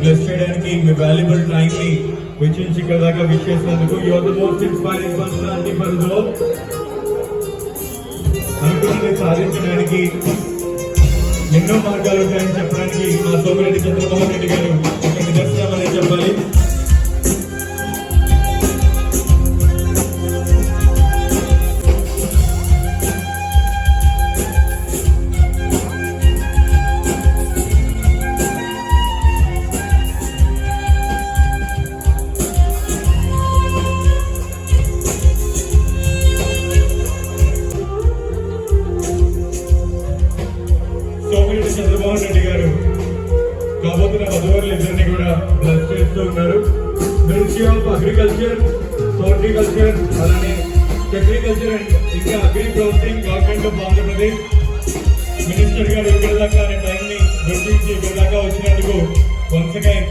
Bless చేయడానికి మీ valuable time ని వెచ్చించి ఇక్కడ దాకా విష్ చేసినందుకు you are the most inspiring personality for the world. అనుకున్నది సాధించడానికి ఎన్నో మార్గాలు ఉంటాయని చెప్పడానికి మా సోమిరెడ్డి చంద్రమోహన్ రెడ్డి గారు ఒక నిదర్శనం అనేది చెప్పాలి. సోమిరెడ్డి చంద్రమోహన్ రెడ్డి గారు కాబోతున్న వధువులు ఇద్దరిని కూడా బ్లెస్ చేస్తూ ఉన్నారు. మినిస్ట్రీ ఆఫ్ అగ్రికల్చర్, హార్టికల్చర్, అలానే అగ్రికల్చర్ అండ్ ఇంకా agri processing government of Andhra Pradesh minister గారు ఇక్కడ దాకా టైం ని గుర్తించి ఇక్కడ దాకా వచ్చినందుకు వన్స్ అగైన్